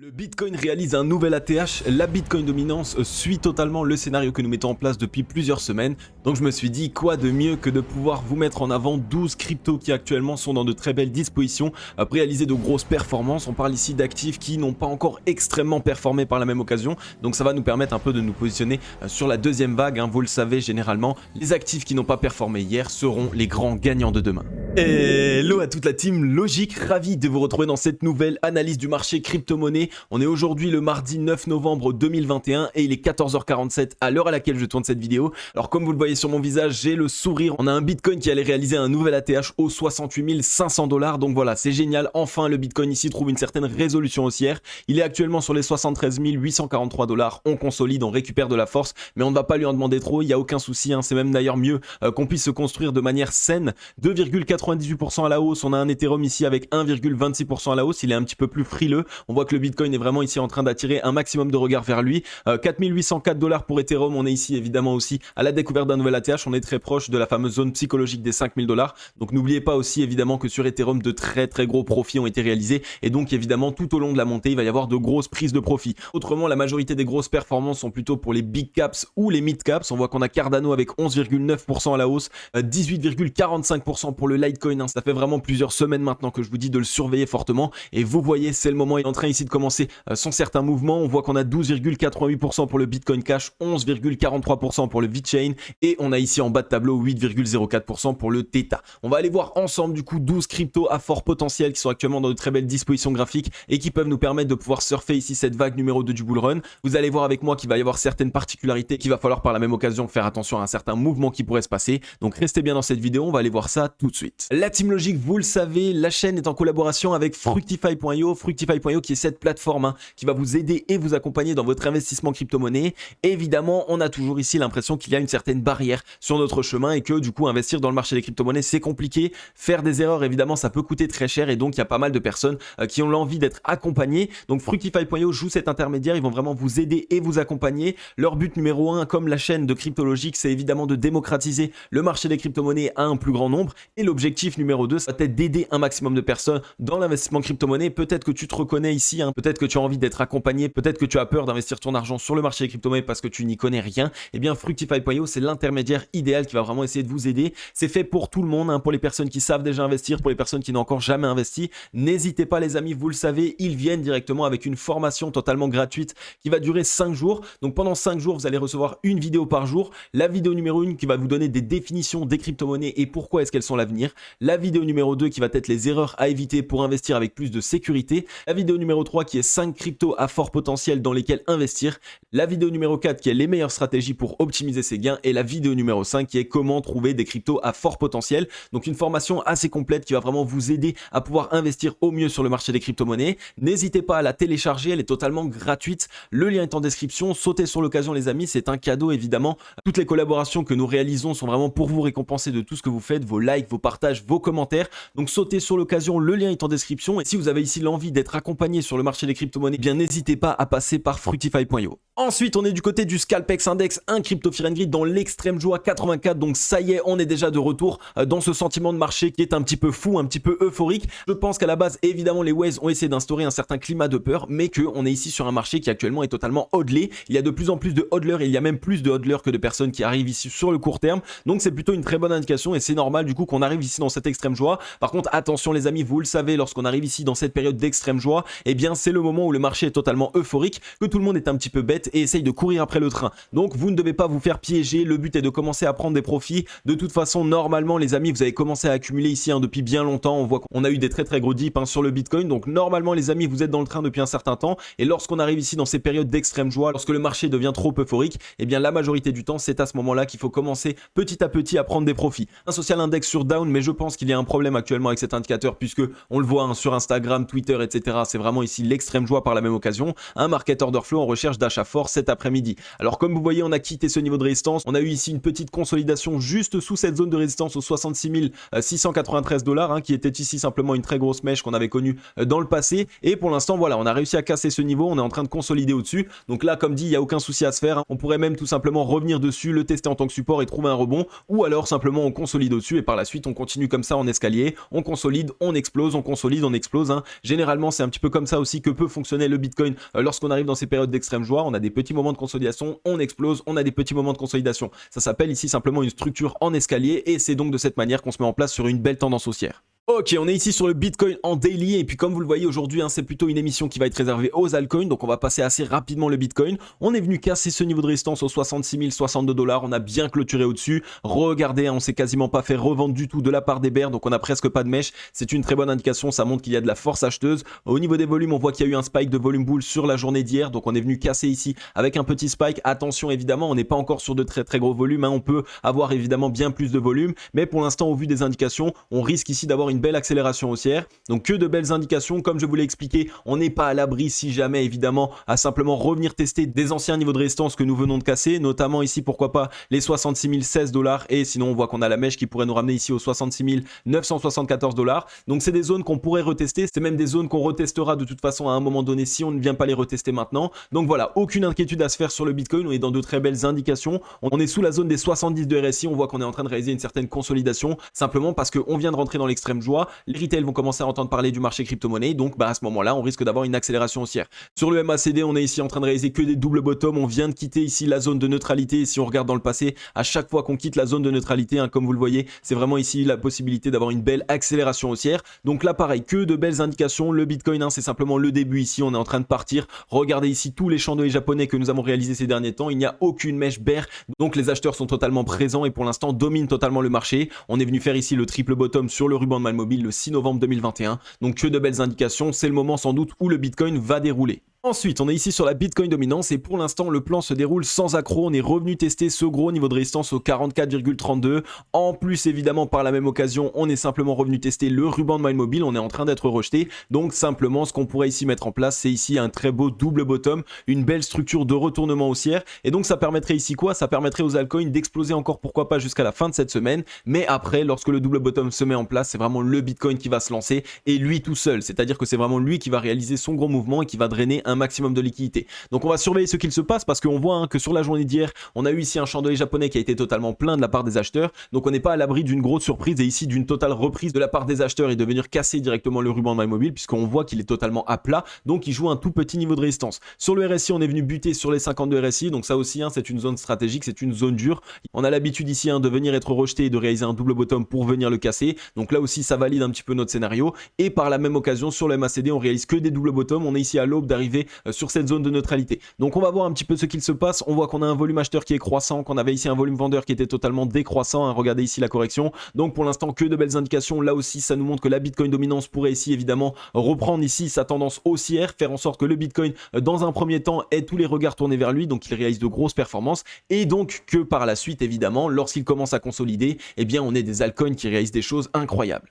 Le Bitcoin réalise un nouvel ATH, la Bitcoin dominance suit totalement le scénario que nous mettons en place depuis plusieurs semaines. Donc je me suis dit quoi de mieux que de pouvoir vous mettre en avant 12 cryptos qui actuellement sont dans de très belles dispositions, réaliser de grosses performances. On parle ici d'actifs qui n'ont pas encore extrêmement performé par la même occasion. Donc ça va nous permettre un peu de nous positionner sur la deuxième vague. Vous le savez généralement, les actifs qui n'ont pas performé hier seront les grands gagnants de demain. Hello à toute la team Logic, ravi de vous retrouver dans cette nouvelle analyse du marché crypto-monnaie. On est aujourd'hui le mardi 9 novembre 2021 et il est 14h47 à l'heure à laquelle je tourne cette vidéo. Alors comme vous le voyez sur mon visage, j'ai le sourire. On a un Bitcoin qui allait réaliser un nouvel ATH aux 68 500 $. Donc voilà, c'est génial. Enfin, le Bitcoin ici trouve une certaine résolution haussière. Il est actuellement sur les 73 843 $. On consolide, on récupère de la force, mais on ne va pas lui en demander trop. Il n'y a aucun souci. C'est même d'ailleurs mieux qu'on puisse se construire de manière saine. 2,98% à la hausse. On a un Ethereum ici avec 1,26% à la hausse. Il est un petit peu plus frileux. On voit que le Bitcoin est vraiment ici en train d'attirer un maximum de regards vers lui. 4804 $ pour Ethereum. On est ici évidemment aussi à la découverte d'un nouvel ATH. On est très proche de la fameuse zone psychologique des 5000 $. Donc n'oubliez pas aussi évidemment que sur Ethereum de très gros profits ont été réalisés et donc évidemment tout au long de la montée il va y avoir de grosses prises de profit. Autrement, la majorité des grosses performances sont plutôt pour les big caps ou les mid caps. On voit qu'on a Cardano avec 11,9% à la hausse, 18,45% pour le Litecoin. Ça fait vraiment plusieurs semaines maintenant que je vous dis de le surveiller fortement et vous voyez c'est le moment. Il est en train ici de commencer son certain mouvement. On voit qu'on a 12,88% pour le Bitcoin Cash, 11,43% pour le VeChain et on a ici en bas de tableau 8,04% pour le Theta. On va aller voir ensemble du coup 12 cryptos à fort potentiel qui sont actuellement dans de très belles dispositions graphiques et qui peuvent nous permettre de pouvoir surfer ici cette vague numéro 2 du bull run. Vous allez voir avec moi qu'il va y avoir certaines particularités qu'il va falloir par la même occasion faire attention à un certain mouvement qui pourrait se passer. Donc restez bien dans cette vidéo, on va aller voir ça tout de suite. La Team Logic, vous le savez, la chaîne est en collaboration avec Fructify.io. Fructify.io qui est cette plateforme qui va vous aider et vous accompagner dans votre investissement crypto-monnaie. Évidemment, on a toujours ici l'impression qu'il y a une certaine barrière sur notre chemin et que du coup investir dans le marché des crypto-monnaies c'est compliqué. Faire des erreurs évidemment ça peut coûter très cher et donc il y a pas mal de personnes qui ont l'envie d'être accompagnées. Donc Fructify.io joue cet intermédiaire, ils vont vraiment vous aider et vous accompagner. Leur but numéro 1 comme la chaîne de Cryptologic c'est évidemment de démocratiser le marché des crypto-monnaies à un plus grand nombre et l'objectif numéro 2 ça va être d'aider un maximum de personnes dans l'investissement crypto-monnaie. Peut-être que tu te reconnais ici, peut-être que tu as envie d'être accompagné, peut-être que tu as peur d'investir ton argent sur le marché des crypto-monnaies parce que tu n'y connais rien. Et bien Fructify.io c'est l'intermédiaire idéal qui va vraiment essayer de vous aider. C'est fait pour tout le monde, pour les personnes qui savent déjà investir, pour les personnes qui n'ont encore jamais investi. N'hésitez pas les amis, vous le savez, ils viennent directement avec une formation totalement gratuite qui va durer 5 jours. Donc pendant 5 jours, vous allez recevoir une vidéo par jour. La vidéo numéro 1 qui va vous donner des définitions des crypto-monnaies et pourquoi est-ce qu'elles sont l'avenir. La vidéo numéro 2 qui va être les erreurs à éviter pour investir avec plus de sécurité. La vidéo numéro 3 qui est 5 cryptos à fort potentiel dans lesquels investir. La vidéo numéro 4 qui est les meilleures stratégies pour optimiser ses gains. Et la vidéo numéro 5 qui est comment trouver des cryptos à fort potentiel. Donc une formation assez complète qui va vraiment vous aider à pouvoir investir au mieux sur le marché des crypto-monnaies. N'hésitez pas à la télécharger, elle est totalement gratuite. Le lien est en description. Sautez sur l'occasion les amis, c'est un cadeau évidemment. Toutes les collaborations que nous réalisons sont vraiment pour vous récompenser de tout ce que vous faites, vos likes, vos partages, vos commentaires. Donc sautez sur l'occasion, le lien est en description. Et si vous avez ici l'envie d'être accompagné sur le marché des crypto-monnaies, eh bien n'hésitez pas à passer par Fructify.io. Ensuite, on est du côté du Scalpex Index, un crypto Fear and Greed dans l'extrême joie 84. Donc ça y est, on est déjà de retour dans ce sentiment de marché qui est un petit peu fou, un petit peu euphorique. Je pense qu'à la base, évidemment, les Waves ont essayé d'instaurer un certain climat de peur, mais qu'on est ici sur un marché qui actuellement est totalement hodlé. Il y a de plus en plus de hodlers et il y a même plus de hodlers que de personnes qui arrivent ici sur le court terme. Donc c'est plutôt une très bonne indication et c'est normal du coup qu'on arrive ici dans cette extrême joie. Par contre, attention les amis, vous le savez, lorsqu'on arrive ici dans cette période d'extrême joie, eh bien c'est le moment où le marché est totalement euphorique, que tout le monde est un petit peu bête et essaye de courir après le train. Donc vous ne devez pas vous faire piéger, le but est de commencer à prendre des profits. De toute façon, normalement les amis, vous avez commencé à accumuler ici depuis bien longtemps. On voit qu'on a eu des très gros dips sur le Bitcoin. Donc normalement les amis, vous êtes dans le train depuis un certain temps et lorsqu'on arrive ici dans ces périodes d'extrême joie, lorsque le marché devient trop euphorique, eh bien la majorité du temps, c'est à ce moment-là qu'il faut commencer petit à petit à prendre des profits. Un social index sur down, mais je pense qu'il y a un problème actuellement avec cet indicateur puisque on le voit sur Instagram, Twitter, etc. C'est vraiment ici l'extrême joie par la même occasion. Un market order flow en recherche d'achat fort cet après-midi. Alors comme vous voyez, on a quitté ce niveau de résistance. On a eu ici une petite consolidation juste sous cette zone de résistance aux 66 693 $, qui était ici simplement une très grosse mèche qu'on avait connue dans le passé. Et pour l'instant, voilà, on a réussi à casser ce niveau. On est en train de consolider au-dessus. Donc là, comme dit, il n'y a aucun souci à se faire. On pourrait même tout simplement revenir dessus, le tester en tant que support et trouver un rebond. Ou alors simplement on consolide au-dessus et par la suite on continue comme ça en escalier. On consolide, on explose, on consolide, on explose. Généralement, c'est un petit peu comme ça aussi que peut fonctionner le Bitcoin lorsqu'on arrive dans ces périodes d'extrême joie. On a des petits moments de consolidation, on explose, on a des petits moments de consolidation. Ça s'appelle ici simplement une structure en escalier et c'est donc de cette manière qu'on se met en place sur une belle tendance haussière. Ok, on est ici sur le Bitcoin en daily et puis comme vous le voyez aujourd'hui, c'est plutôt une émission qui va être réservée aux altcoins, donc on va passer assez rapidement le Bitcoin. On est venu casser ce niveau de résistance aux 66 062 $, on a bien clôturé au-dessus. Regardez, on s'est quasiment pas fait revendre du tout de la part des bears, donc on a presque pas de mèche. C'est une très bonne indication, ça montre qu'il y a de la force acheteuse. Au niveau des volumes, on voit qu'il y a eu un spike de volume bull sur la journée d'hier, donc on est venu casser ici avec un petit spike. Attention évidemment, on n'est pas encore sur de très gros volumes, on peut avoir évidemment bien plus de volume, mais pour l'instant au vu des indications, on risque ici d'avoir une belle accélération haussière. Donc que de belles indications, comme je vous l'ai expliqué, on n'est pas à l'abri si jamais évidemment à simplement revenir tester des anciens niveaux de résistance que nous venons de casser, notamment ici pourquoi pas les 66 016 $, et sinon on voit qu'on a la mèche qui pourrait nous ramener ici aux 66 974 $. Donc c'est des zones qu'on pourrait retester, c'est même des zones qu'on retestera de toute façon à un moment donné si on ne vient pas les retester maintenant. Donc voilà, aucune inquiétude à se faire sur le Bitcoin, on est dans de très belles indications, on est sous la zone des 70 de RSI, on voit qu'on est en train de réaliser une certaine consolidation, simplement parce qu'on vient de rentrer dans l'extrême joie, les retails vont commencer à entendre parler du marché crypto-monnaie, donc à ce moment-là, on risque d'avoir une accélération haussière. Sur le MACD, on est ici en train de réaliser que des doubles bottoms, on vient de quitter ici la zone de neutralité, et si on regarde dans le passé, à chaque fois qu'on quitte la zone de neutralité, comme vous le voyez, c'est vraiment ici la possibilité d'avoir une belle accélération haussière. Donc là, pareil, que de belles indications, le Bitcoin, c'est simplement le début ici, on est en train de partir. Regardez ici tous les chandeliers japonais que nous avons réalisés ces derniers temps, il n'y a aucune mèche bear, donc les acheteurs sont totalement présents et pour l'instant dominent totalement le marché. On est venu faire ici le triple bottom sur le ruban de Malmobile le 6 novembre 2021. Donc que de belles indications, c'est le moment sans doute où le Bitcoin va dérouler. Ensuite, on est ici sur la Bitcoin dominance et pour l'instant, le plan se déroule sans accroc. On est revenu tester ce gros niveau de résistance au 44,32. En plus, évidemment, par la même occasion, on est simplement revenu tester le ruban de Malmobile. On est en train d'être rejeté. Donc, simplement, ce qu'on pourrait ici mettre en place, c'est ici un très beau double bottom, une belle structure de retournement haussière. Et donc, ça permettrait ici quoi? Ça permettrait aux altcoins d'exploser encore, pourquoi pas, jusqu'à la fin de cette semaine. Mais après, lorsque le double bottom se met en place, c'est vraiment le Bitcoin qui va se lancer et lui tout seul. C'est-à-dire que c'est vraiment lui qui va réaliser son gros mouvement et qui va drainer un maximum de liquidité. Donc on va surveiller ce qu'il se passe parce qu'on voit que sur la journée d'hier, on a eu ici un chandelier japonais qui a été totalement plein de la part des acheteurs. Donc on n'est pas à l'abri d'une grosse surprise et ici d'une totale reprise de la part des acheteurs et de venir casser directement le ruban de MyMobile puisqu'on voit qu'il est totalement à plat. Donc il joue un tout petit niveau de résistance. Sur le RSI, on est venu buter sur les 52 RSI. Donc ça aussi, c'est une zone stratégique, c'est une zone dure. On a l'habitude ici de venir être rejeté et de réaliser un double bottom pour venir le casser. Donc là aussi, ça valide un petit peu notre scénario. Et par la même occasion, sur le MACD, on réalise que des double bottoms. On est ici à l'aube d'arriver sur cette zone de neutralité. Donc on va voir un petit peu ce qu'il se passe. On voit qu'on a un volume acheteur qui est croissant, qu'on avait ici un volume vendeur qui était totalement décroissant. Regardez ici la correction. Donc pour l'instant, que de belles indications. Là aussi, ça nous montre que la Bitcoin dominance pourrait ici évidemment reprendre ici sa tendance haussière, faire en sorte que le Bitcoin, dans un premier temps, ait tous les regards tournés vers lui, donc il réalise de grosses performances, et donc que par la suite, évidemment, lorsqu'il commence à consolider, eh bien on est des altcoins qui réalisent des choses incroyables.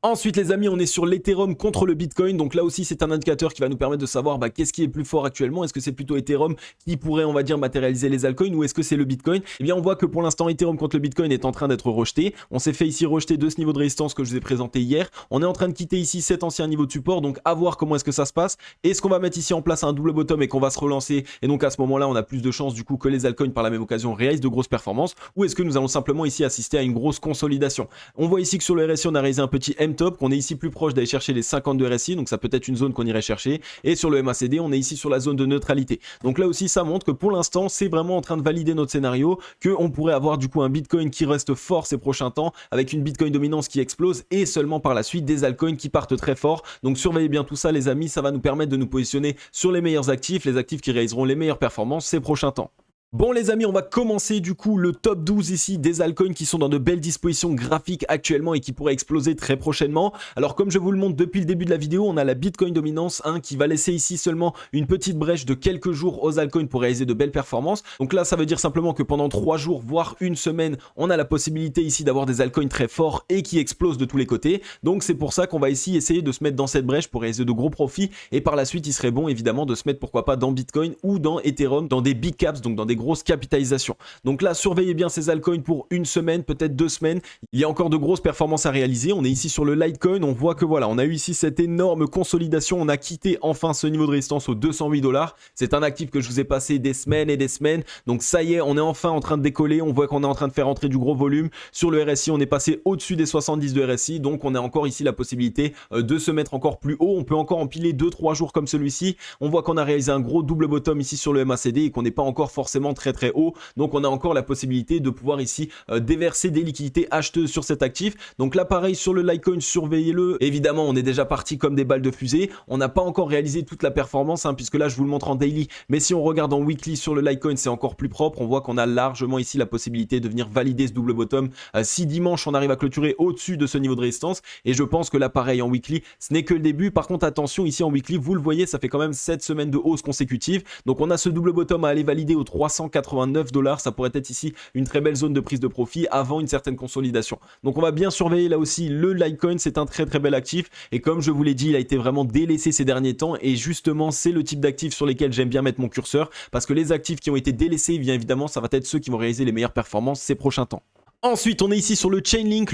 Ensuite les amis, on est sur l'Ethereum contre le Bitcoin, donc là aussi c'est un indicateur qui va nous permettre de savoir qu'est-ce qui est plus fort actuellement. Est-ce que c'est plutôt Ethereum qui pourrait, on va dire, matérialiser les altcoins ou est-ce que c'est le Bitcoin? Eh bien on voit que pour l'instant Ethereum contre le Bitcoin est en train d'être rejeté. On s'est fait ici rejeter de ce niveau de résistance que je vous ai présenté hier. On est en train de quitter ici cet ancien niveau de support, donc à voir comment est-ce que ça se passe. Est-ce qu'on va mettre ici en place un double bottom et qu'on va se relancer et donc à ce moment-là on a plus de chances du coup que les altcoins par la même occasion réalisent de grosses performances, ou est-ce que nous allons simplement ici assister à une grosse consolidation? On voit ici que sur le RSI on a réalisé un petit M-top, qu'on est ici plus proche d'aller chercher les 52 RSI, donc ça peut être une zone qu'on irait chercher, et sur le MACD on est ici sur la zone de neutralité. Donc là aussi ça montre que pour l'instant c'est vraiment en train de valider notre scénario, qu'on pourrait avoir du coup un Bitcoin qui reste fort ces prochains temps, avec une Bitcoin dominance qui explose, et seulement par la suite des altcoins qui partent très fort. Donc surveillez bien tout ça les amis, ça va nous permettre de nous positionner sur les meilleurs actifs, les actifs qui réaliseront les meilleures performances ces prochains temps. Bon les amis, on va commencer du coup le top 12 ici des altcoins qui sont dans de belles dispositions graphiques actuellement et qui pourraient exploser très prochainement. Alors comme je vous le montre depuis le début de la vidéo, on a la Bitcoin dominance qui va laisser ici seulement une petite brèche de quelques jours aux altcoins pour réaliser de belles performances. Donc là ça veut dire simplement que pendant 3 jours voire une semaine, on a la possibilité ici d'avoir des altcoins très forts et qui explosent de tous les côtés. Donc c'est pour ça qu'on va ici essayer de se mettre dans cette brèche pour réaliser de gros profits, et par la suite il serait bon évidemment de se mettre pourquoi pas dans Bitcoin ou dans Ethereum, dans des big caps, donc dans des grosses capitalisations. Donc là, surveillez bien ces altcoins pour une semaine, peut-être 2 semaines. Il y a encore de grosses performances à réaliser. On est ici sur le Litecoin, on voit que voilà, on a eu ici cette énorme consolidation. On a quitté enfin ce niveau de résistance aux 208 $. C'est un actif que je vous ai passé des semaines et des semaines. Donc ça y est, on est enfin en train de décoller. On voit qu'on est en train de faire entrer du gros volume. Sur le RSI, on est passé au-dessus des 70 de RSI. Donc on a encore ici la possibilité de se mettre encore plus haut. On peut encore empiler 2-3 jours comme celui-ci. On voit qu'on a réalisé un gros double bottom ici sur le MACD et qu'on n'est pas encore forcément très haut. Donc on a encore la possibilité de pouvoir ici déverser des liquidités acheteuses sur cet actif. Donc là pareil sur le Litecoin, surveillez-le. Évidemment on est déjà parti comme des balles de fusée. On n'a pas encore réalisé toute la performance puisque là je vous le montre en daily. Mais si on regarde en weekly sur le Litecoin, c'est encore plus propre. On voit qu'on a largement ici la possibilité de venir valider ce double bottom si dimanche on arrive à clôturer au-dessus de ce niveau de résistance. Et je pense que là pareil en weekly, ce n'est que le début. Par contre attention, ici en weekly, vous le voyez, ça fait quand même 7 semaines de hausse consécutive. Donc on a ce double bottom à aller valider aux 389 $. Ça pourrait être ici une très belle zone de prise de profit avant une certaine consolidation. Donc on va bien surveiller là aussi le Litecoin. C'est un très bel actif. Et comme je vous l'ai dit, il a été vraiment délaissé ces derniers temps. Et justement, c'est le type d'actifs sur lesquels j'aime bien mettre mon curseur. Parce que les actifs qui ont été délaissés, bien évidemment, ça va être ceux qui vont réaliser les meilleures performances ces prochains temps. Ensuite, on est ici sur le Chainlink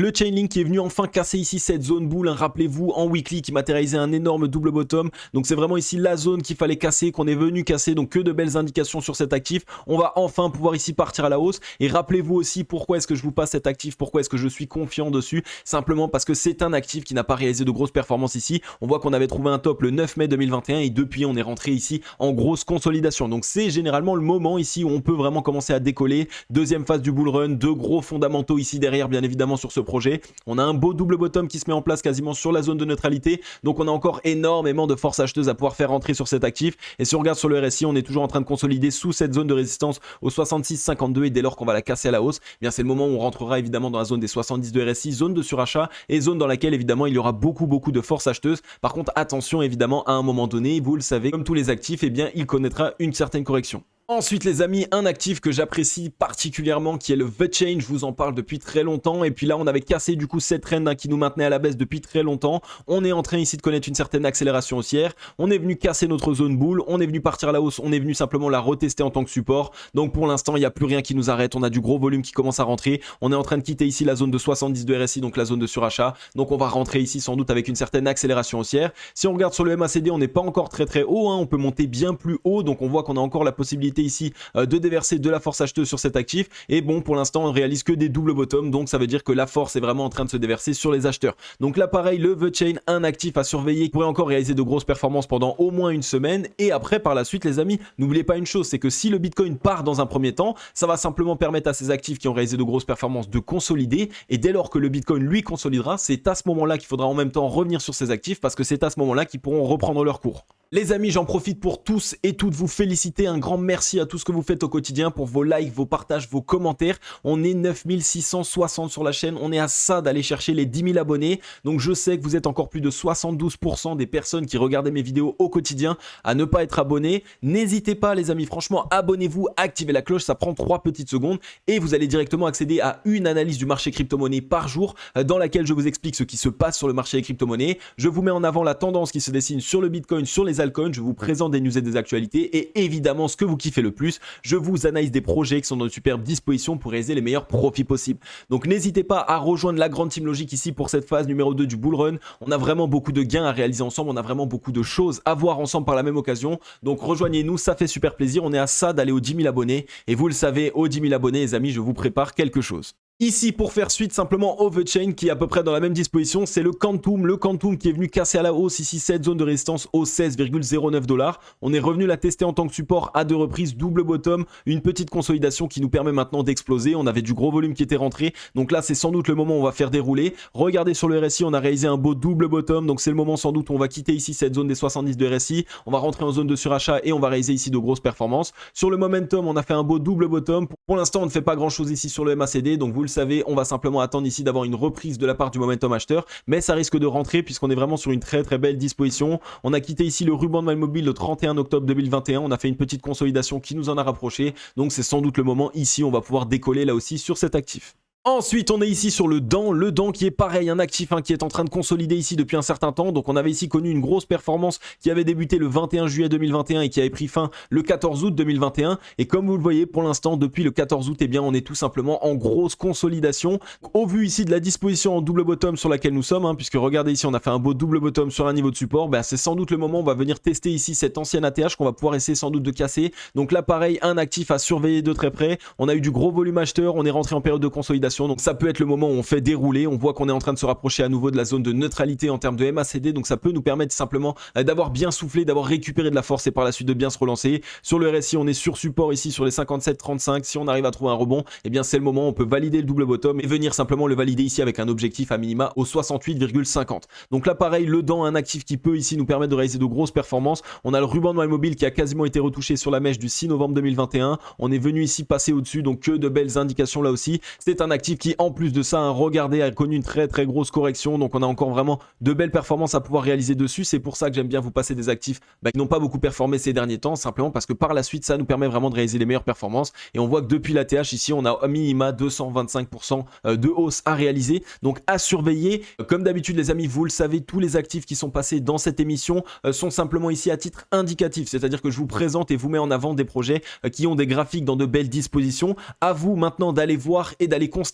qui est venu enfin casser ici cette zone boule, rappelez-vous, en weekly, qui matérialisait un énorme double bottom. Donc c'est vraiment ici la zone qu'il fallait casser, qu'on est venu casser, donc que de belles indications sur cet actif. On va enfin pouvoir ici partir à la hausse. Et rappelez-vous aussi pourquoi est-ce que je vous passe cet actif, pourquoi est-ce que je suis confiant dessus. Simplement parce que c'est un actif qui n'a pas réalisé de grosses performances ici. On voit qu'on avait trouvé un top le 9 mai 2021 et depuis on est rentré ici en grosse consolidation. Donc c'est généralement le moment ici où on peut vraiment commencer à décoller. Deuxième phase du bull run, deux gros fondamentaux ici derrière bien évidemment sur ce projet. On a un beau double bottom qui se met en place quasiment sur la zone de neutralité. Donc on a encore énormément de force acheteuse à pouvoir faire rentrer sur cet actif. Et si on regarde sur le RSI, on est toujours en train de consolider sous cette zone de résistance aux 66,52 et dès lors qu'on va la casser à la hausse, eh bien c'est le moment où on rentrera évidemment dans la zone des 70 de RSI, zone de surachat et zone dans laquelle évidemment il y aura beaucoup de force acheteuse. Par contre attention évidemment à un moment donné, vous le savez, comme tous les actifs, eh bien il connaîtra une certaine correction. Ensuite les amis, un actif que j'apprécie particulièrement qui est le The Chain, je vous en parle depuis très longtemps et puis là on avait cassé du coup cette trend qui nous maintenait à la baisse depuis très longtemps. On est en train ici de connaître une certaine accélération haussière, on est venu casser notre zone boule, on est venu partir à la hausse, on est venu simplement la retester en tant que support. Donc pour l'instant il n'y a plus rien qui nous arrête, on a du gros volume qui commence à rentrer, on est en train de quitter ici la zone de 70 de RSI, donc la zone de surachat. Donc on va rentrer ici sans doute avec une certaine accélération haussière. Si on regarde sur le MACD, on n'est pas encore très haut, on peut monter bien plus haut, donc on voit qu'on a encore la possibilité ici de déverser de la force acheteuse sur cet actif. Et bon, pour l'instant on réalise que des double bottom, donc ça veut dire que la force est vraiment en train de se déverser sur les acheteurs. Donc là pareil, le The Chain, un actif à surveiller qui pourrait encore réaliser de grosses performances pendant au moins une semaine. Et après par la suite les amis, n'oubliez pas une chose, c'est que si le Bitcoin part dans un premier temps, ça va simplement permettre à ces actifs qui ont réalisé de grosses performances de consolider. Et dès lors que le Bitcoin lui consolidera, c'est à ce moment-là qu'il faudra en même temps revenir sur ces actifs parce que c'est à ce moment-là qu'ils pourront reprendre leur cours. Les amis, j'en profite pour tous et toutes vous féliciter. Un grand merci à tout ce que vous faites au quotidien pour vos likes, vos partages, vos commentaires. On est 9660 sur la chaîne. On est à ça d'aller chercher les 10 000 abonnés. Donc je sais que vous êtes encore plus de 72% des personnes qui regardaient mes vidéos au quotidien à ne pas être abonnés. N'hésitez pas les amis, franchement, abonnez-vous, activez la cloche. Ça prend 3 petites secondes et vous allez directement accéder à une analyse du marché crypto-monnaie par jour dans laquelle je vous explique ce qui se passe sur le marché des crypto-monnaies. Je vous mets en avant la tendance qui se dessine sur le Bitcoin, sur les altcoins, je vous présente des news et des actualités et évidemment ce que vous kiffez le plus, je vous analyse des projets qui sont dans une superbe disposition pour réaliser les meilleurs profits possibles. Donc n'hésitez pas à rejoindre la grande team logique ici pour cette phase numéro 2 du bull run. On a vraiment beaucoup de gains à réaliser ensemble, on a vraiment beaucoup de choses à voir ensemble par la même occasion. Donc rejoignez-nous, ça fait super plaisir, on est à ça d'aller aux 10 000 abonnés et vous le savez, aux 10 000 abonnés les amis, je vous prépare quelque chose. Ici, pour faire suite simplement au The Chain qui est à peu près dans la même disposition, c'est le Quantum qui est venu casser à la hausse ici cette zone de résistance aux 16,09 $. On est revenu la tester en tant que support à 2 reprises, double bottom, une petite consolidation qui nous permet maintenant d'exploser. On avait du gros volume qui était rentré, donc là c'est sans doute le moment où on va faire dérouler. Regardez sur le RSI, on a réalisé un beau double bottom, donc c'est le moment sans doute où on va quitter ici cette zone des 70 de RSI, on va rentrer en zone de surachat et on va réaliser ici de grosses performances. Sur le momentum, on a fait un beau double bottom. Pour l'instant, on ne fait pas grand chose ici sur le MACD, donc vous le savez, on va simplement attendre ici d'avoir une reprise de la part du momentum acheteur, mais ça risque de rentrer puisqu'on est vraiment sur une très belle disposition. On a quitté ici le ruban de Mal Mobile le 31 octobre 2021, on a fait une petite consolidation qui nous en a rapproché, donc c'est sans doute le moment ici, on va pouvoir décoller là aussi sur cet actif. Ensuite, on est ici sur le DAN qui est pareil, un actif qui est en train de consolider ici depuis un certain temps. Donc on avait ici connu une grosse performance qui avait débuté le 21 juillet 2021 et qui avait pris fin le 14 août 2021. Et comme vous le voyez, pour l'instant, depuis le 14 août, eh bien, on est tout simplement en grosse consolidation. Au vu ici de la disposition en double bottom sur laquelle nous sommes, puisque regardez ici, on a fait un beau double bottom sur un niveau de support, c'est sans doute le moment où on va venir tester ici cette ancienne ATH qu'on va pouvoir essayer sans doute de casser. Donc là, pareil, un actif à surveiller de très près. On a eu du gros volume acheteur, on est rentré en période de consolidation. Donc ça peut être le moment où on fait dérouler, on voit qu'on est en train de se rapprocher à nouveau de la zone de neutralité en termes de MACD, donc ça peut nous permettre simplement d'avoir bien soufflé, d'avoir récupéré de la force et par la suite de bien se relancer. Sur le RSI, on est sur support ici sur les 57,35, si on arrive à trouver un rebond, eh bien c'est le moment où on peut valider le double bottom et venir simplement le valider ici avec un objectif à minima au 68,50. Donc là pareil, le DAN, un actif qui peut ici nous permettre de réaliser de grosses performances. On a le ruban de mobile qui a quasiment été retouché sur la mèche du 6 novembre 2021, on est venu ici passer au-dessus, donc que de belles indications là aussi. C'est un actif qui en plus de ça, regardez, a connu une très grosse correction, donc on a encore vraiment de belles performances à pouvoir réaliser dessus. C'est pour ça que j'aime bien vous passer des actifs qui n'ont pas beaucoup performé ces derniers temps, simplement parce que par la suite ça nous permet vraiment de réaliser les meilleures performances. Et on voit que depuis la TH ici, on a à minima 225% de hausse à réaliser, donc à surveiller. Comme d'habitude les amis, vous le savez, tous les actifs qui sont passés dans cette émission sont simplement ici à titre indicatif, c'est-à-dire que je vous présente et vous mets en avant des projets qui ont des graphiques dans de belles dispositions. À vous maintenant d'aller voir et d'aller constater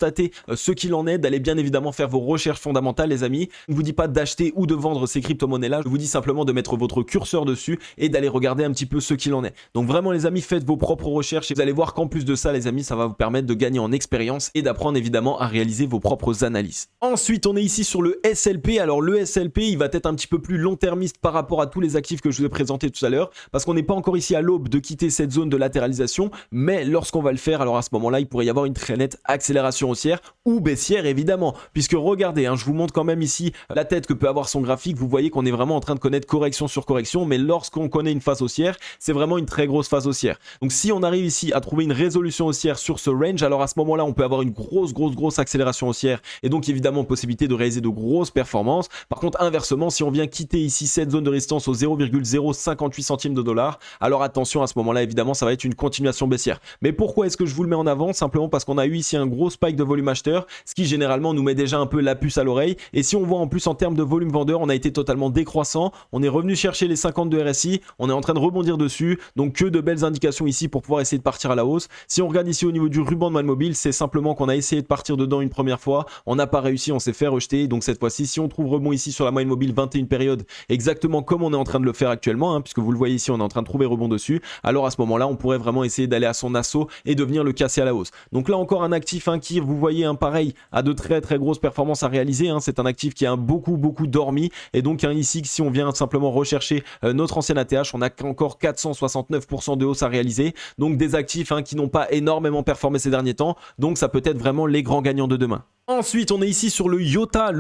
ce qu'il en est, d'aller bien évidemment faire vos recherches fondamentales les amis. Je ne vous dis pas d'acheter ou de vendre ces crypto-monnaies là, je vous dis simplement de mettre votre curseur dessus et d'aller regarder un petit peu ce qu'il en est. Donc vraiment les amis, faites vos propres recherches et vous allez voir qu'en plus de ça les amis, ça va vous permettre de gagner en expérience et d'apprendre évidemment à réaliser vos propres analyses. Ensuite on est ici sur le SLP. Alors le SLP il va être un petit peu plus long-termiste par rapport à tous les actifs que je vous ai présentés tout à l'heure, parce qu'on n'est pas encore ici à l'aube de quitter cette zone de latéralisation, mais lorsqu'on va le faire, alors à ce moment là il pourrait y avoir une très nette accélération haussière ou baissière évidemment, puisque regardez, je vous montre quand même ici la tête que peut avoir son graphique. Vous voyez qu'on est vraiment en train de connaître correction sur correction, mais lorsqu'on connaît une phase haussière, c'est vraiment une très grosse phase haussière. Donc si on arrive ici à trouver une résolution haussière sur ce range, alors à ce moment là on peut avoir une grosse accélération haussière et donc évidemment possibilité de réaliser de grosses performances. Par contre inversement, si on vient quitter ici cette zone de résistance au 0,058 centimes de dollar, alors attention, à ce moment là évidemment ça va être une continuation baissière. Mais pourquoi est-ce que je vous le mets en avant? Simplement parce qu'on a eu ici un gros spike de volume acheteur, ce qui généralement nous met déjà un peu la puce à l'oreille. Et si on voit en plus en termes de volume vendeur, on a été totalement décroissant, on est revenu chercher les 50 de RSI, on est en train de rebondir dessus, donc que de belles indications ici pour pouvoir essayer de partir à la hausse. Si on regarde ici au niveau du ruban de mobile, c'est simplement qu'on a essayé de partir dedans une première fois, on n'a pas réussi, on s'est fait rejeter. Donc cette fois-ci, si on trouve rebond ici sur la moyenne mobile 21 périodes, exactement comme on est en train de le faire actuellement, puisque vous le voyez ici, on est en train de trouver rebond dessus, alors à ce moment là on pourrait vraiment essayer d'aller à son assaut et de venir le casser à la hausse. Donc là encore un actif qui, vous voyez, pareil, a de très grosses performances à réaliser, c'est un actif qui a beaucoup dormi, et donc ici si on vient simplement rechercher notre ancienne ATH, on a encore 469% de hausse à réaliser. Donc des actifs qui n'ont pas énormément performé ces derniers temps, donc ça peut être vraiment les grands gagnants de demain. Ensuite, on est ici sur le IOTA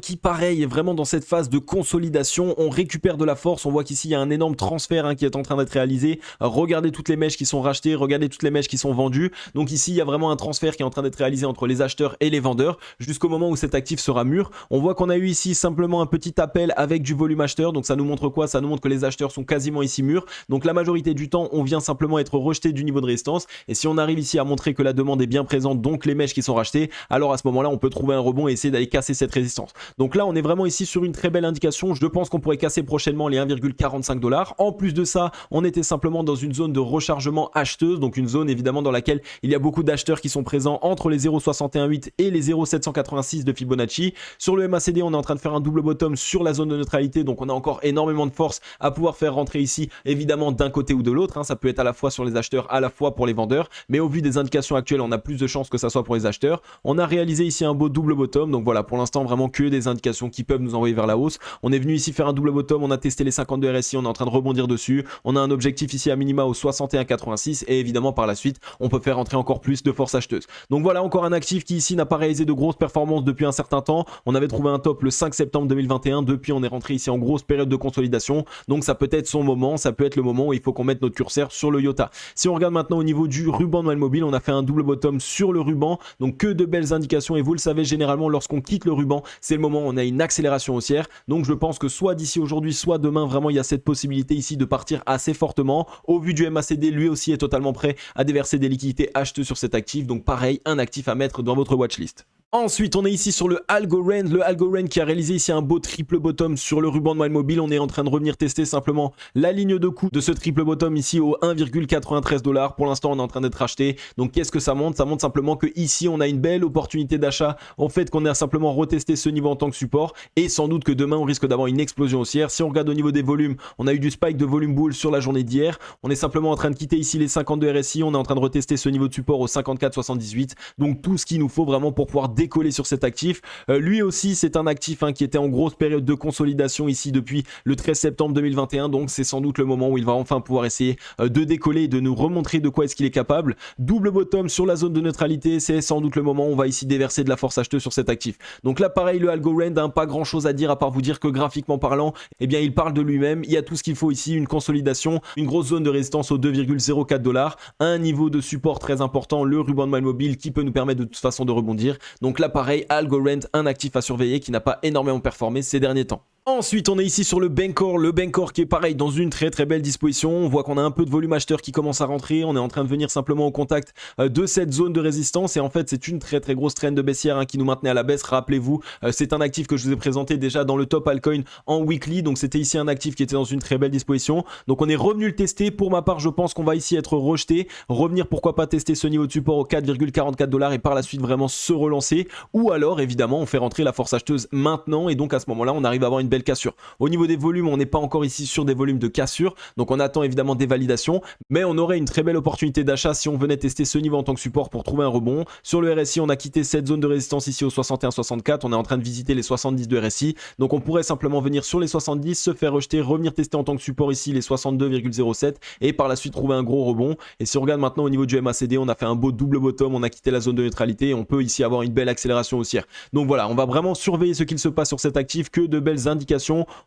qui pareil est vraiment dans cette phase de consolidation. On récupère de la force, on voit qu'ici il y a un énorme transfert qui est en train d'être réalisé. Regardez toutes les mèches qui sont rachetées, regardez toutes les mèches qui sont vendues. Donc ici il y a vraiment un transfert qui est en train d'être réalisé entre les acheteurs et les vendeurs jusqu'au moment où cet actif sera mûr. On voit qu'on a eu ici simplement un petit appel avec du volume acheteur, donc ça nous montre quoi? Ça nous montre que les acheteurs sont quasiment ici mûrs. Donc la majorité du temps on vient simplement être rejeté du niveau de résistance, et si on arrive ici à montrer que la demande est bien présente, donc les mèches qui sont rachetées, alors à ce moment là on peut trouver un rebond et essayer d'aller casser cette résistance. Donc là on est vraiment ici sur une très belle indication. Je pense qu'on pourrait casser prochainement les 1,45 $. En plus de ça, on était simplement dans une zone de rechargement acheteuse, donc une zone évidemment dans laquelle il y a beaucoup d'acheteurs qui sont présents entre les 0,618 et les 0,786 de Fibonacci. Sur le MACD, on est en train de faire un double bottom sur la zone de neutralité, donc on a encore énormément de force à pouvoir faire rentrer ici, évidemment d'un côté ou de l'autre, ça peut être à la fois sur les acheteurs, à la fois pour les vendeurs, mais au vu des indications actuelles, on a plus de chances que ça soit pour les acheteurs. On a réalisé ici un beau double bottom, donc voilà, pour l'instant vraiment que des indications qui peuvent nous envoyer vers la hausse. On est venu ici faire un double bottom, on a testé les 52 RSI, on est en train de rebondir dessus, on a un objectif ici à minima au 61,86 et évidemment par la suite on peut faire rentrer encore plus de force acheteuse. Donc voilà encore un actif qui ici n'a pas réalisé de grosses performances depuis un certain temps. On avait trouvé un top le 5 septembre 2021, depuis on est rentré ici en grosse période de consolidation, donc ça peut être son moment, ça peut être le moment où il faut qu'on mette notre curseur sur le IOTA. Si on regarde maintenant au niveau du ruban de mobile, on a fait un double bottom sur le ruban, donc que de belles indications et vous le savez, généralement lorsqu'on quitte le ruban, c'est le moment où on a une accélération haussière. Donc je pense que soit d'ici aujourd'hui, soit demain, vraiment il y a cette possibilité ici de partir assez fortement. Au vu du MACD, lui aussi est totalement prêt à déverser des liquidités acheteuses sur cet actif. Donc pareil, un actif à mettre dans votre watchlist. Ensuite, on est ici sur le Algorand qui a réalisé ici un beau triple bottom sur le ruban de Mile Mobile. On est en train de revenir tester simplement la ligne de coût de ce triple bottom ici au 1,93 $. Pour l'instant, on est en train d'être acheté. Donc, qu'est-ce que ça montre? Ça montre simplement que ici, on a une belle opportunité d'achat. En fait, qu'on a simplement retesté ce niveau en tant que support. Et sans doute que demain, on risque d'avoir une explosion haussière. Si on regarde au niveau des volumes, on a eu du spike de volume bull sur la journée d'hier. On est simplement en train de quitter ici les 52 RSI. On est en train de retester ce niveau de support au 54,78. Donc, tout ce qu'il nous faut vraiment pour pouvoir décoller sur cet actif. Lui aussi, c'est un actif qui était en grosse période de consolidation ici depuis le 13 septembre 2021. Donc, c'est sans doute le moment où il va enfin pouvoir essayer de décoller et de nous remontrer de quoi est-ce qu'il est capable. Double bottom sur la zone de neutralité. C'est sans doute le moment où on va ici déverser de la force acheteuse sur cet actif. Donc là, pareil, le Algorand, pas grand chose à dire à part vous dire que graphiquement parlant, eh bien, il parle de lui-même. Il y a tout ce qu'il faut ici, une consolidation, une grosse zone de résistance au 2,04 $, un niveau de support très important, le ruban de Mile Mobile qui peut nous permettre de toute façon de rebondir. Donc là, pareil, Algorand, un actif à surveiller qui n'a pas énormément performé ces derniers temps. Ensuite, on est ici sur le Bancor qui est pareil dans une très très belle disposition. On voit qu'on a un peu de volume acheteur qui commence à rentrer. On est en train de venir simplement au contact de cette zone de résistance et en fait, c'est une très très grosse trend de baissière qui nous maintenait à la baisse. Rappelez-vous, c'est un actif que je vous ai présenté déjà dans le top altcoin en weekly. Donc, c'était ici un actif qui était dans une très belle disposition. Donc, on est revenu le tester. Pour ma part, je pense qu'on va ici être rejeté. Revenir, pourquoi pas tester ce niveau de support au 4,44 $ et par la suite vraiment se relancer. Ou alors, évidemment, on fait rentrer la force acheteuse maintenant et donc à ce moment-là, on arrive à avoir une belle cassure. Au niveau des volumes, on n'est pas encore ici sur des volumes de cassure, donc on attend évidemment des validations, mais on aurait une très belle opportunité d'achat si on venait tester ce niveau en tant que support pour trouver un rebond. Sur le RSI, on a quitté cette zone de résistance ici au 61,64, on est en train de visiter les 70 de RSI, donc on pourrait simplement venir sur les 70, se faire rejeter, revenir tester en tant que support ici les 62,07 et par la suite trouver un gros rebond. Et si on regarde maintenant au niveau du MACD, on a fait un beau double bottom, on a quitté la zone de neutralité et on peut ici avoir une belle accélération haussière. Donc voilà, on va vraiment surveiller ce qu'il se passe sur cet actif, que de belles indications.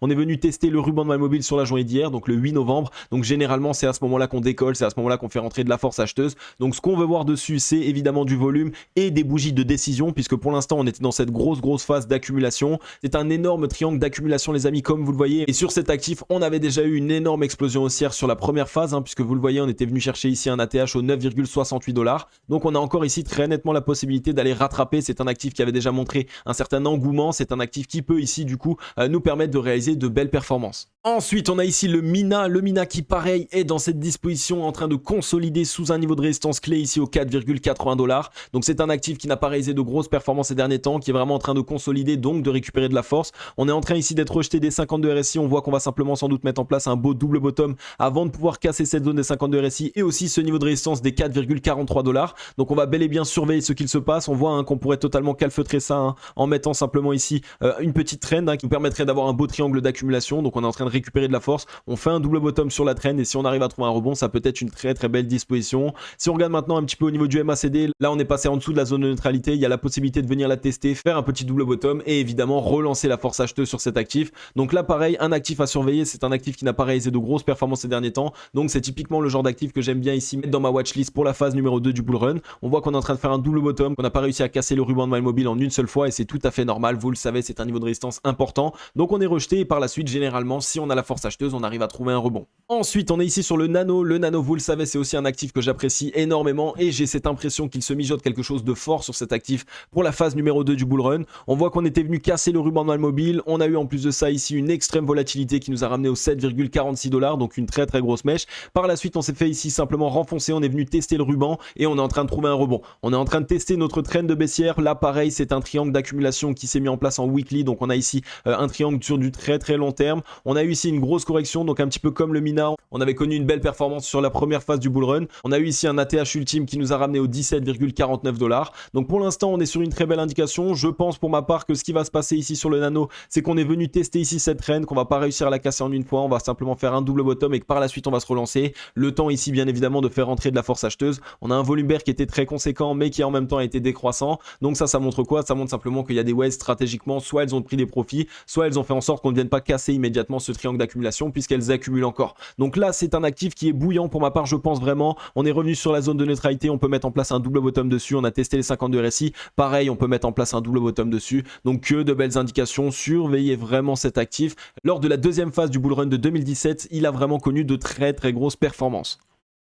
On est venu tester le ruban de Mile Mobile sur la journée d'hier, donc le 8 novembre. Donc généralement, c'est à ce moment-là qu'on décolle, c'est à ce moment-là qu'on fait rentrer de la force acheteuse. Donc ce qu'on veut voir dessus, c'est évidemment du volume et des bougies de décision, puisque pour l'instant, on était dans cette grosse phase d'accumulation. C'est un énorme triangle d'accumulation, les amis, comme vous le voyez. Et sur cet actif, on avait déjà eu une énorme explosion haussière sur la première phase, puisque vous le voyez, on était venu chercher ici un ATH au 9,68 $. Donc on a encore ici très nettement la possibilité d'aller rattraper. C'est un actif qui avait déjà montré un certain engouement. C'est un actif qui peut ici, du coup, nous permettre de réaliser de belles performances. Ensuite, on a ici le Mina qui, pareil, est dans cette disposition en train de consolider sous un niveau de résistance clé ici au 4,80 $. Donc, c'est un actif qui n'a pas réalisé de grosses performances ces derniers temps, qui est vraiment en train de consolider, donc de récupérer de la force. On est en train ici d'être rejeté des 52 RSI. On voit qu'on va simplement sans doute mettre en place un beau double bottom avant de pouvoir casser cette zone des 52 RSI et aussi ce niveau de résistance des 4,43 $. Donc, on va bel et bien surveiller ce qu'il se passe. On voit qu'on pourrait totalement calfeutrer ça en mettant simplement ici une petite trend qui nous permettrait d'avoir un beau triangle d'accumulation. Donc on est en train de récupérer de la force, on fait un double bottom sur la trend et si on arrive à trouver un rebond, ça peut être une très très belle disposition. Si on regarde maintenant un petit peu au niveau du MACD, là on est passé en dessous de la zone de neutralité, il y a la possibilité de venir la tester, faire un petit double bottom et évidemment relancer la force acheteuse sur cet actif. Donc là pareil, un actif à surveiller, c'est un actif qui n'a pas réalisé de grosses performances ces derniers temps, donc c'est typiquement le genre d'actif que j'aime bien ici mettre dans ma watchlist pour la phase numéro 2 du bull run. On voit qu'on est en train de faire un double bottom, qu'on n'a pas réussi à casser le ruban de Mile Mobile en une seule fois et c'est tout à fait normal, vous le savez, c'est un niveau de résistance important, donc on est rejeté et par la suite généralement si on a la force acheteuse on arrive à trouver un rebond. Ensuite on est ici sur le Nano vous le savez c'est aussi un actif que j'apprécie énormément et j'ai cette impression qu'il se mijote quelque chose de fort sur cet actif pour la phase numéro 2 du bull run. On voit qu'on était venu casser le ruban de Mile Mobile, on a eu en plus de ça ici une extrême volatilité qui nous a ramené au 7,46 $, donc une très très grosse mèche. Par la suite on s'est fait ici simplement renfoncer, on est venu tester le ruban et on est en train de trouver un rebond. On est en train de tester notre trend de baissière, là pareil c'est un triangle d'accumulation qui s'est mis en place en weekly, donc on a ici un triangle sur du très très long terme. On a eu ici une grosse correction, donc un petit peu comme le Mina, on avait connu une belle performance sur la première phase du bull run. On a eu ici un ATH ultime qui nous a ramené au 17,49 $. Donc pour l'instant on est sur une très belle indication. Je pense pour ma part que ce qui va se passer ici sur le Nano, c'est qu'on est venu tester ici cette trend, qu'on va pas réussir à la casser en une fois, on va simplement faire un double bottom et que par la suite on va se relancer. Le temps ici bien évidemment de faire rentrer de la force acheteuse. On a un volume bear qui était très conséquent mais qui en même temps a été décroissant. Donc ça montre quoi? Ça montre simplement qu'il y a des waves stratégiquement, soit elles ont pris des profits, soit elles ont fait en sorte qu'on ne vienne pas casser immédiatement ce triangle d'accumulation puisqu'elles accumulent encore. Donc là, c'est un actif qui est bouillant pour ma part, je pense vraiment. On est revenu sur la zone de neutralité, on peut mettre en place un double bottom dessus, on a testé les 52 RSI, pareil, on peut mettre en place un double bottom dessus. Donc que de belles indications, surveillez vraiment cet actif. Lors de la deuxième phase du bull run de 2017, il a vraiment connu de très grosses performances.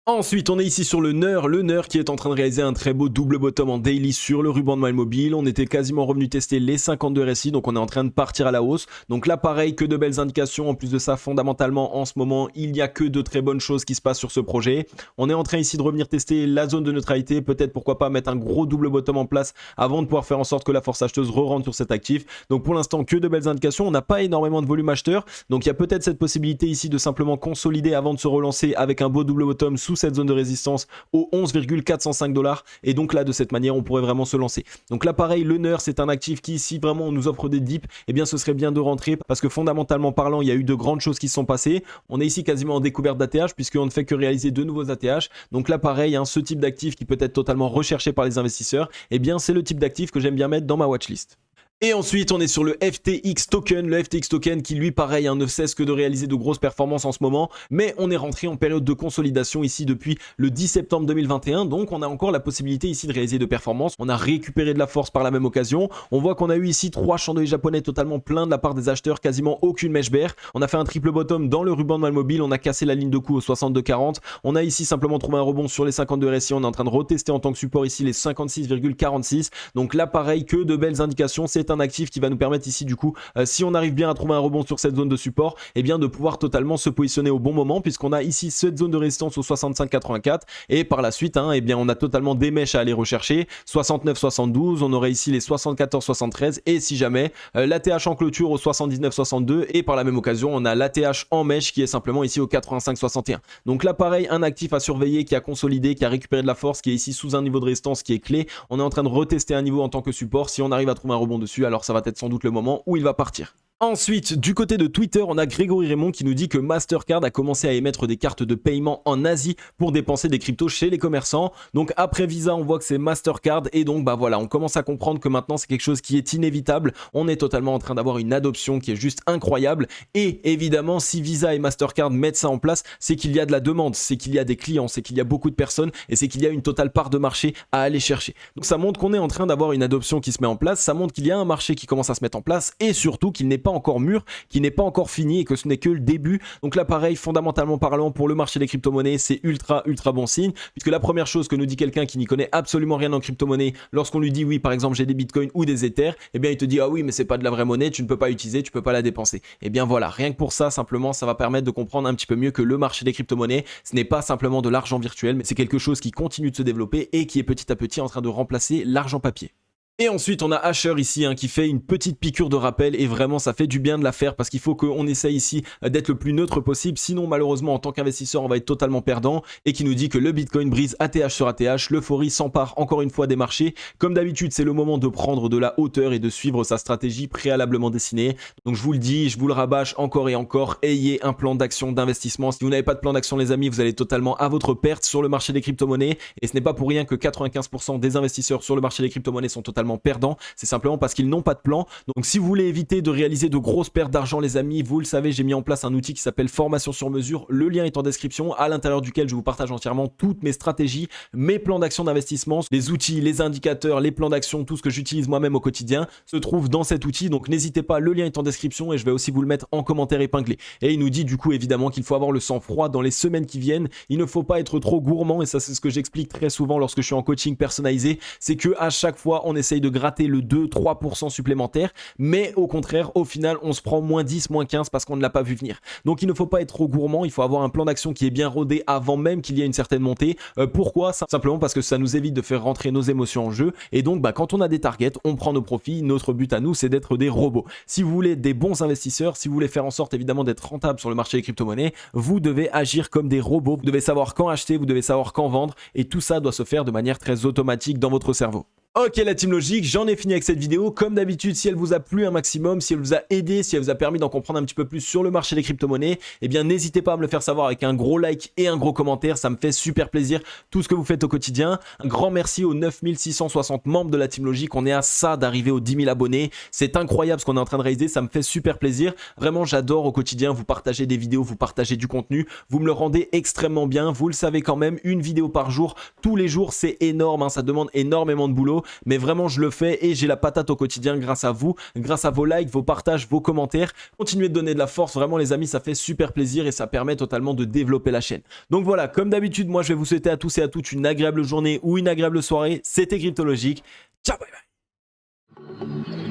Ensuite, on est ici sur le NER qui est en train de réaliser un très beau double bottom en daily sur le ruban de Mile Mobile. On était quasiment revenu tester les 52 RSI, donc on est en train de partir à la hausse. Donc là, pareil, que de belles indications. En plus de ça, fondamentalement, en ce moment, il n'y a que de très bonnes choses qui se passent sur ce projet. On est en train ici de revenir tester la zone de neutralité. Peut-être, pourquoi pas, mettre un gros double bottom en place avant de pouvoir faire en sorte que la force acheteuse re-rentre sur cet actif. Donc pour l'instant, que de belles indications. On n'a pas énormément de volume acheteur. Donc il y a peut-être cette possibilité ici de simplement consolider avant de se relancer avec un beau double bottom sous cette zone de résistance au 11,405 $. Et donc là, de cette manière, on pourrait vraiment se lancer. Donc là, pareil, le NER, c'est un actif qui, si vraiment on nous offre des dips, eh bien ce serait bien de rentrer parce que fondamentalement parlant, il y a eu de grandes choses qui se sont passées. On est ici quasiment en découverte d'ATH puisqu'on ne fait que réaliser de nouveaux ATH. Donc là, pareil, hein, ce type d'actif qui peut être totalement recherché par les investisseurs, eh bien c'est le type d'actif que j'aime bien mettre dans ma watchlist. Et ensuite, on est sur le FTX token. Le FTX token qui, lui, pareil, hein, ne cesse que de réaliser de grosses performances en ce moment. Mais on est rentré en période de consolidation ici depuis le 10 septembre 2021. Donc, on a encore la possibilité ici de réaliser de performances. On a récupéré de la force par la même occasion. On voit qu'on a eu ici 3 chandeliers japonais totalement pleins de la part des acheteurs. Quasiment aucune mèche bear. On a fait un triple bottom dans le ruban de Mile Mobile. On a cassé la ligne de coup au 62,40. On a ici simplement trouvé un rebond sur les 52 RSI. On est en train de retester en tant que support ici les 56,46. Donc là, pareil, que de belles indications. C'est un actif qui va nous permettre ici du coup, si on arrive bien à trouver un rebond sur cette zone de support, et bien de pouvoir totalement se positionner au bon moment puisqu'on a ici cette zone de résistance au 65,84 et par la suite, hein, et bien on a totalement des mèches à aller rechercher, 69,72, on aurait ici les 74,73 et si jamais l'ATH en clôture au 79,62 et par la même occasion on a l'ATH en mèche qui est simplement ici au 85,61. Donc là pareil, un actif à surveiller qui a consolidé, qui a récupéré de la force, qui est ici sous un niveau de résistance qui est clé. On est en train de retester un niveau en tant que support. Si on arrive à trouver un rebond dessus, alors ça va être sans doute le moment où il va partir. Ensuite, du côté de Twitter, on a Grégory Raymond qui nous dit que Mastercard a commencé à émettre des cartes de paiement en Asie pour dépenser des cryptos chez les commerçants. Donc après Visa, on voit que c'est Mastercard et donc bah voilà, on commence à comprendre que maintenant c'est quelque chose qui est inévitable. On est totalement en train d'avoir une adoption qui est juste incroyable et évidemment, si Visa et Mastercard mettent ça en place, c'est qu'il y a de la demande, c'est qu'il y a des clients, c'est qu'il y a beaucoup de personnes et c'est qu'il y a une totale part de marché à aller chercher. Donc ça montre qu'on est en train d'avoir une adoption qui se met en place, ça montre qu'il y a un marché qui commence à se mettre en place et surtout qu'il n'est pas encore mûr, qui n'est pas encore fini et que ce n'est que le début. Donc là pareil, fondamentalement parlant, pour le marché des crypto-monnaies, c'est ultra bon signe, puisque la première chose que nous dit quelqu'un qui n'y connaît absolument rien en crypto-monnaie, lorsqu'on lui dit oui par exemple j'ai des bitcoins ou des ethers, eh bien il te dit ah oui mais c'est pas de la vraie monnaie, tu ne peux pas l'utiliser, tu peux pas la dépenser. Et bien voilà, rien que pour ça simplement ça va permettre de comprendre un petit peu mieux que le marché des crypto-monnaies, ce n'est pas simplement de l'argent virtuel, mais c'est quelque chose qui continue de se développer et qui est petit à petit en train de remplacer l'argent papier. Et ensuite, on a Asher ici hein, qui fait une petite piqûre de rappel et vraiment ça fait du bien de la faire parce qu'il faut qu'on essaye ici d'être le plus neutre possible. Sinon, malheureusement, en tant qu'investisseur, on va être totalement perdant et qui nous dit que le Bitcoin brise ATH sur ATH, l'euphorie s'empare encore une fois des marchés. Comme d'habitude, c'est le moment de prendre de la hauteur et de suivre sa stratégie préalablement dessinée. Donc je vous le dis, je vous le rabâche encore et encore, ayez un plan d'action d'investissement. Si vous n'avez pas de plan d'action les amis, vous allez totalement à votre perte sur le marché des crypto-monnaies et ce n'est pas pour rien que 95% des investisseurs sur le marché des crypto-monnaies sont totalement perdants, c'est simplement parce qu'ils n'ont pas de plan. Donc si vous voulez éviter de réaliser de grosses pertes d'argent les amis, vous le savez, j'ai mis en place un outil qui s'appelle Formation sur mesure, le lien est en description, à l'intérieur duquel je vous partage entièrement toutes mes stratégies, mes plans d'action d'investissement, les outils, les indicateurs, les plans d'action, tout ce que j'utilise moi-même au quotidien se trouve dans cet outil, donc n'hésitez pas, le lien est en description et je vais aussi vous le mettre en commentaire épinglé. Et il nous dit du coup évidemment qu'il faut avoir le sang-froid dans les semaines qui viennent, il ne faut pas être trop gourmand et ça c'est ce que j'explique très souvent lorsque je suis en coaching personnalisé, c'est que à chaque fois on essaye de gratter le 2-3% supplémentaire, mais au contraire, au final, on se prend moins 10, moins 15 parce qu'on ne l'a pas vu venir. Donc il ne faut pas être trop gourmand, il faut avoir un plan d'action qui est bien rodé avant même qu'il y ait une certaine montée. Pourquoi ? Simplement parce que ça nous évite de faire rentrer nos émotions en jeu, et donc quand on a des targets, on prend nos profits, notre but à nous, c'est d'être des robots. Si vous voulez des bons investisseurs, si vous voulez faire en sorte évidemment d'être rentable sur le marché des crypto-monnaies, vous devez agir comme des robots, vous devez savoir quand acheter, vous devez savoir quand vendre, et tout ça doit se faire de manière très automatique dans votre cerveau. Ok la team logique, j'en ai fini avec cette vidéo. Comme d'habitude, si elle vous a plu un maximum, si elle vous a aidé, si elle vous a permis d'en comprendre un petit peu plus sur le marché des crypto-monnaies, eh bien n'hésitez pas à me le faire savoir avec un gros like et un gros commentaire. Ça me fait super plaisir tout ce que vous faites au quotidien. Un grand merci aux 9660 membres de la team logique. On est à ça d'arriver aux 10 000 abonnés. C'est incroyable ce qu'on est en train de réaliser. Ça me fait super plaisir. Vraiment, j'adore au quotidien vous partager des vidéos, vous partager du contenu. Vous me le rendez extrêmement bien. Vous le savez quand même, une vidéo par jour, tous les jours, c'est énorme, hein. Ça demande énormément de boulot. Mais vraiment je le fais et j'ai la patate au quotidien grâce à vous, grâce à vos likes, vos partages, vos commentaires. Continuez de donner de la force, vraiment les amis, ça fait super plaisir et ça permet totalement de développer la chaîne. Donc voilà, comme d'habitude, moi je vais vous souhaiter à tous et à toutes une agréable journée ou une agréable soirée. C'était Cryptologique. Ciao, bye bye.